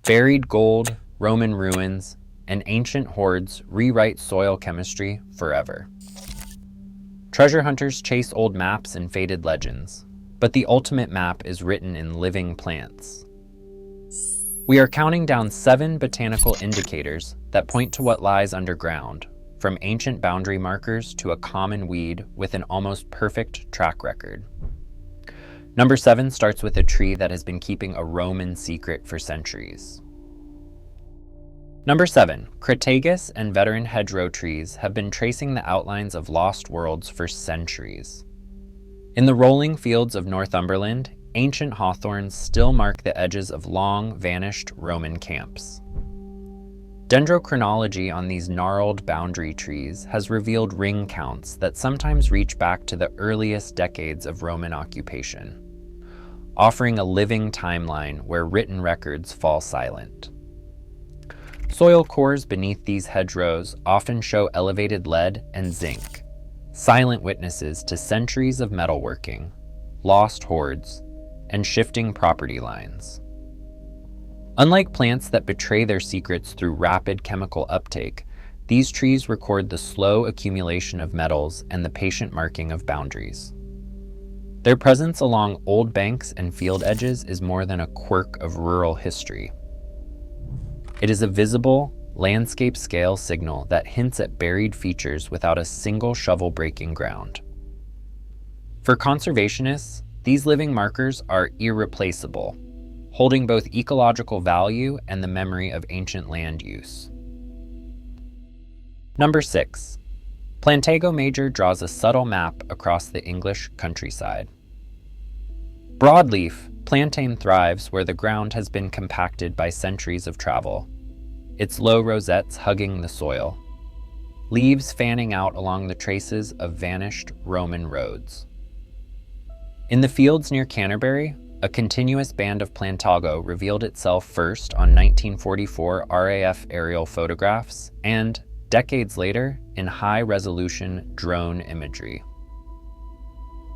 Buried gold, Roman ruins, and ancient hoards rewrite soil chemistry forever. Treasure hunters chase old maps and faded legends, but the ultimate map is written in living plants. We are counting down 7 botanical indicators that point to what lies underground, from ancient boundary markers to a common weed with an almost perfect track record. Number 7 starts with a tree that has been keeping a Roman secret for centuries. Number 7, Crataegus and veteran hedgerow trees have been tracing the outlines of lost worlds for centuries. In the rolling fields of Northumberland, ancient hawthorns still mark the edges of long, vanished Roman camps. Dendrochronology on these gnarled boundary trees has revealed ring counts that sometimes reach back to the earliest decades of Roman occupation, offering a living timeline where written records fall silent. Soil cores beneath these hedgerows often show elevated lead and zinc, silent witnesses to centuries of metalworking, lost hoards, and shifting property lines. Unlike plants that betray their secrets through rapid chemical uptake, these trees record the slow accumulation of metals and the patient marking of boundaries. Their presence along old banks and field edges is more than a quirk of rural history. It is a visible, landscape-scale signal that hints at buried features without a single shovel breaking ground. For conservationists, these living markers are irreplaceable, holding both ecological value and the memory of ancient land use. Number 6. Plantago Major draws a subtle map across the English countryside. Broadleaf plantain thrives where the ground has been compacted by centuries of travel, its low rosettes hugging the soil, leaves fanning out along the traces of vanished Roman roads. In the fields near Canterbury, a continuous band of Plantago revealed itself first on 1944 RAF aerial photographs and, decades later, in high-resolution drone imagery.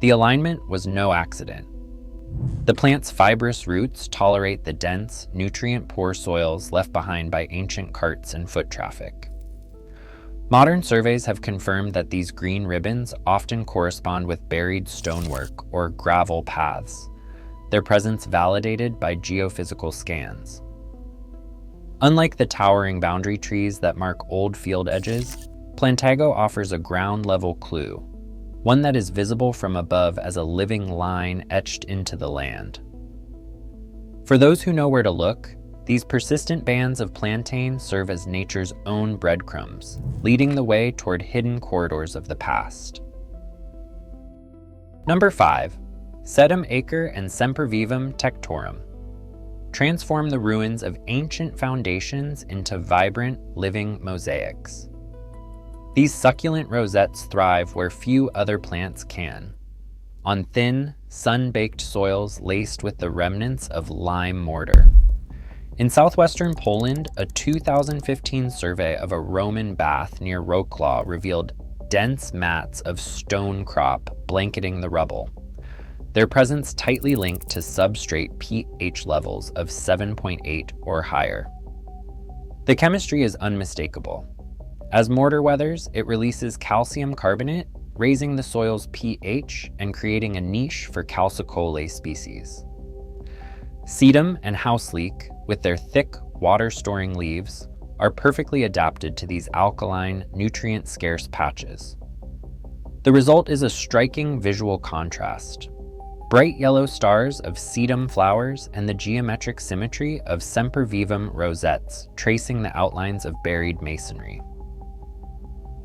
The alignment was no accident. The plant's fibrous roots tolerate the dense, nutrient-poor soils left behind by ancient carts and foot traffic. Modern surveys have confirmed that these green ribbons often correspond with buried stonework or gravel paths, their presence validated by geophysical scans. Unlike the towering boundary trees that mark old field edges, Plantago offers a ground-level clue, one that is visible from above as a living line etched into the land. For those who know where to look, these persistent bands of plantain serve as nature's own breadcrumbs, leading the way toward hidden corridors of the past. Number 5. Sedum Acre and Sempervivum Tectorum transform the ruins of ancient foundations into vibrant, living mosaics. These succulent rosettes thrive where few other plants can, on thin, sun-baked soils laced with the remnants of lime mortar. In southwestern Poland, a 2015 survey of a Roman bath near Wrocław revealed dense mats of stone crop blanketing the rubble, their presence tightly linked to substrate pH levels of 7.8 or higher. The chemistry is unmistakable. As mortar weathers, it releases calcium carbonate, raising the soil's pH and creating a niche for calcicolae species. Sedum and houseleek, with their thick, water-storing leaves, are perfectly adapted to these alkaline, nutrient-scarce patches. The result is a striking visual contrast. Bright yellow stars of sedum flowers and the geometric symmetry of sempervivum rosettes tracing the outlines of buried masonry.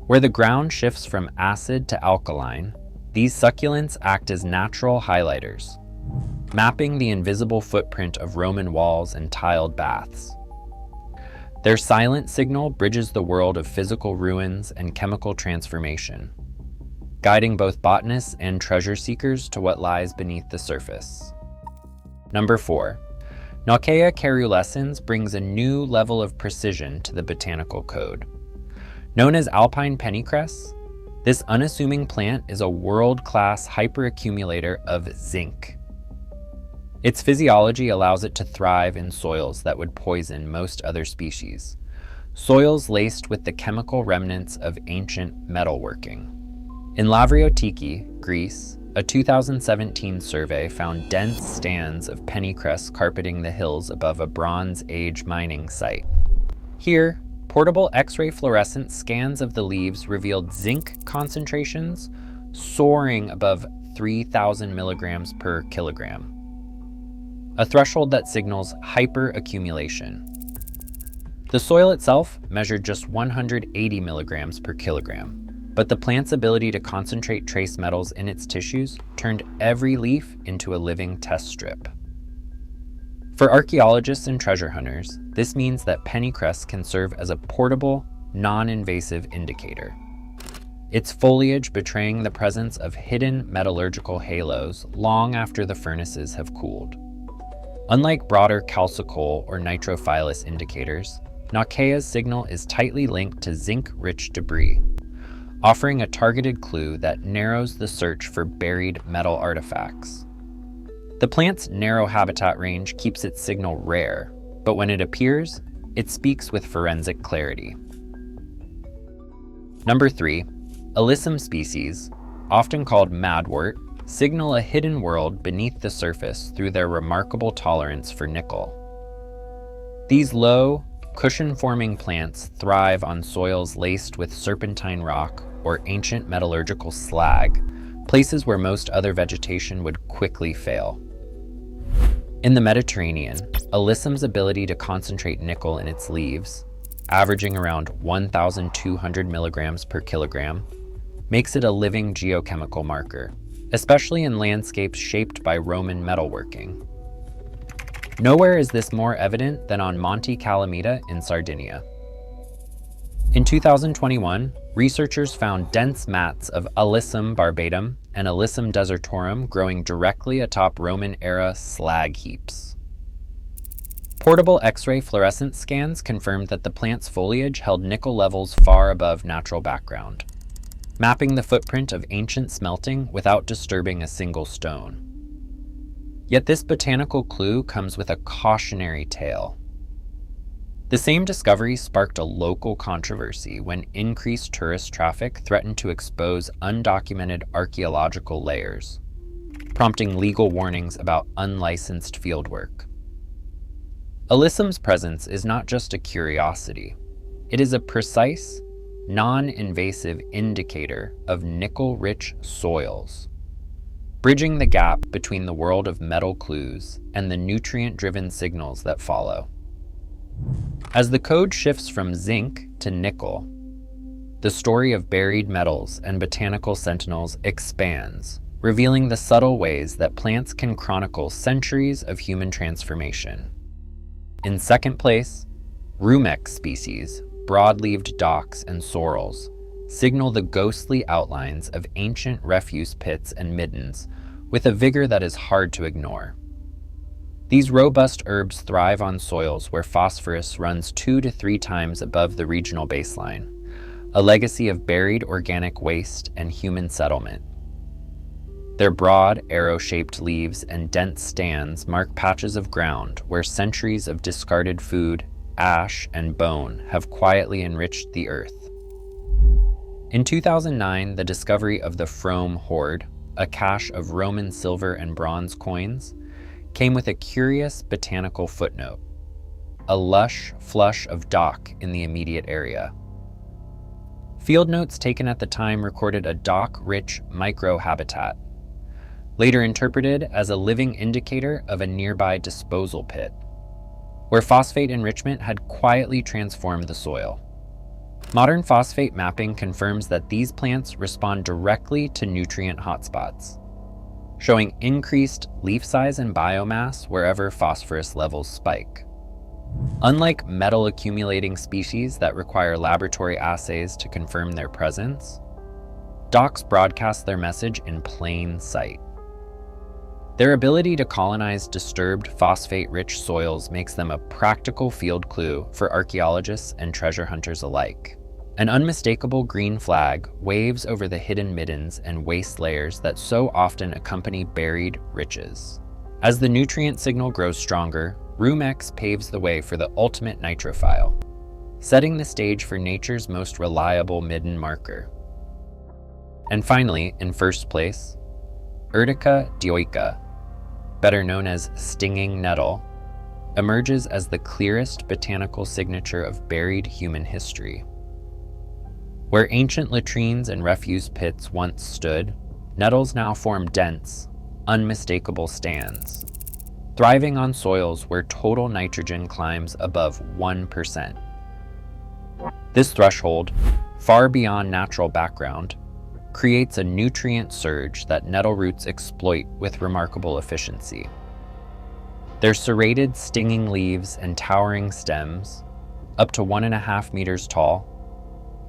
Where the ground shifts from acid to alkaline, these succulents act as natural highlighters, mapping the invisible footprint of Roman walls and tiled baths. Their silent signal bridges the world of physical ruins and chemical transformation, guiding both botanists and treasure seekers to what lies beneath the surface. Number 4. Naukaea caerulescens brings a new level of precision to the Botanical Code. Known as Alpine Pennycress, this unassuming plant is a world-class hyperaccumulator of zinc. Its physiology allows it to thrive in soils that would poison most other species, soils laced with the chemical remnants of ancient metalworking. In Lavriotiki, Greece, a 2017 survey found dense stands of pennycress carpeting the hills above a Bronze Age mining site. Here, portable X-ray fluorescent scans of the leaves revealed zinc concentrations soaring above 3,000 milligrams per kilogram, a threshold that signals hyperaccumulation. The soil itself measured just 180 milligrams per kilogram, but the plant's ability to concentrate trace metals in its tissues turned every leaf into a living test strip. For archaeologists and treasure hunters, this means that pennycress can serve as a portable, non-invasive indicator, its foliage betraying the presence of hidden metallurgical halos long after the furnaces have cooled. Unlike broader calcicol or nitrophyllous indicators, Naukea's signal is tightly linked to zinc-rich debris, offering a targeted clue that narrows the search for buried metal artifacts. The plant's narrow habitat range keeps its signal rare, but when it appears, it speaks with forensic clarity. Number 3, Alyssum species, often called madwort, signal a hidden world beneath the surface through their remarkable tolerance for nickel. These low, cushion-forming plants thrive on soils laced with serpentine rock or ancient metallurgical slag, places where most other vegetation would quickly fail. In the Mediterranean, Alyssum's ability to concentrate nickel in its leaves, averaging around 1,200 milligrams per kilogram, makes it a living geochemical marker, especially in landscapes shaped by Roman metalworking. Nowhere is this more evident than on Monte Calamita in Sardinia. In 2021, researchers found dense mats of Alyssum barbatum and Alyssum desertorum growing directly atop Roman-era slag heaps. Portable X-ray fluorescence scans confirmed that the plant's foliage held nickel levels far above natural background, mapping the footprint of ancient smelting without disturbing a single stone. Yet this botanical clue comes with a cautionary tale. The same discovery sparked a local controversy when increased tourist traffic threatened to expose undocumented archaeological layers, prompting legal warnings about unlicensed fieldwork. Alyssum's presence is not just a curiosity. It is a precise, non-invasive indicator of nickel-rich soils, bridging the gap between the world of metal clues and the nutrient-driven signals that follow. As the code shifts from zinc to nickel, the story of buried metals and botanical sentinels expands, revealing the subtle ways that plants can chronicle centuries of human transformation. In second place, Rumex species, broad-leaved docks and sorrels, signal the ghostly outlines of ancient refuse pits and middens with a vigor that is hard to ignore. These robust herbs thrive on soils where phosphorus runs 2 to 3 times above the regional baseline, a legacy of buried organic waste and human settlement. Their broad, arrow-shaped leaves and dense stands mark patches of ground where centuries of discarded food, ash, and bone have quietly enriched the earth. In 2009, the discovery of the Frome hoard, a cache of Roman silver and bronze coins, came with a curious botanical footnote, a lush flush of dock in the immediate area. Field notes taken at the time recorded a dock-rich microhabitat, later interpreted as a living indicator of a nearby disposal pit, where phosphate enrichment had quietly transformed the soil. Modern phosphate mapping confirms that these plants respond directly to nutrient hotspots, showing increased leaf size and biomass wherever phosphorus levels spike. Unlike metal-accumulating species that require laboratory assays to confirm their presence, docks broadcast their message in plain sight. Their ability to colonize disturbed phosphate-rich soils makes them a practical field clue for archaeologists and treasure hunters alike. An unmistakable green flag waves over the hidden middens and waste layers that so often accompany buried riches. As the nutrient signal grows stronger, Room X paves the way for the ultimate nitrophile, setting the stage for nature's most reliable midden marker. And finally, in first place, Urtica dioica, better known as stinging nettle, emerges as the clearest botanical signature of buried human history. Where ancient latrines and refuse pits once stood, nettles now form dense, unmistakable stands, thriving on soils where total nitrogen climbs above 1%. This threshold, far beyond natural background, creates a nutrient surge that nettle roots exploit with remarkable efficiency. Their serrated, stinging leaves and towering stems, up to 1.5 meters tall,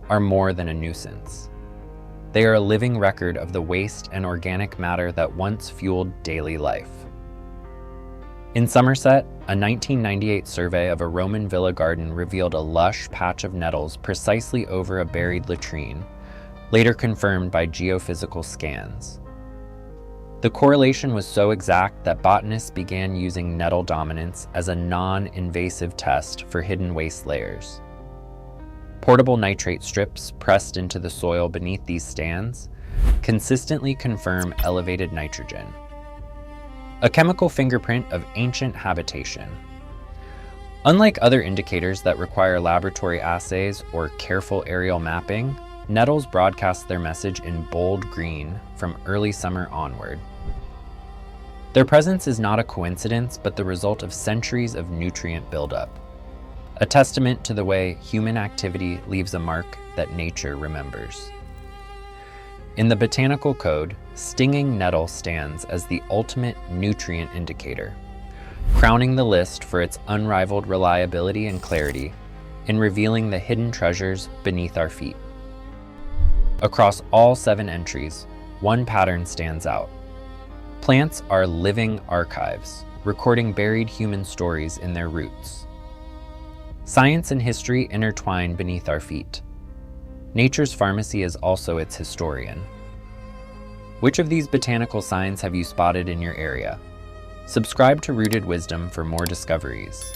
are more than a nuisance. They are a living record of the waste and organic matter that once fueled daily life. In Somerset, a 1998 survey of a Roman villa garden revealed a lush patch of nettles precisely over a buried latrine, later confirmed by geophysical scans. The correlation was so exact that botanists began using nettle dominance as a non-invasive test for hidden waste layers. Portable nitrate strips pressed into the soil beneath these stands consistently confirm elevated nitrogen. A chemical fingerprint of ancient habitation. Unlike other indicators that require laboratory assays or careful aerial mapping, nettles broadcast their message in bold green from early summer onward. Their presence is not a coincidence, but the result of centuries of nutrient buildup, a testament to the way human activity leaves a mark that nature remembers. In the Botanical Code, stinging nettle stands as the ultimate nutrient indicator, crowning the list for its unrivaled reliability and clarity in revealing the hidden treasures beneath our feet. Across all 7 entries, one pattern stands out. Plants are living archives, recording buried human stories in their roots. Science and history intertwine beneath our feet. Nature's pharmacy is also its historian. Which of these botanical signs have you spotted in your area? Subscribe to Rooted Wisdom for more discoveries.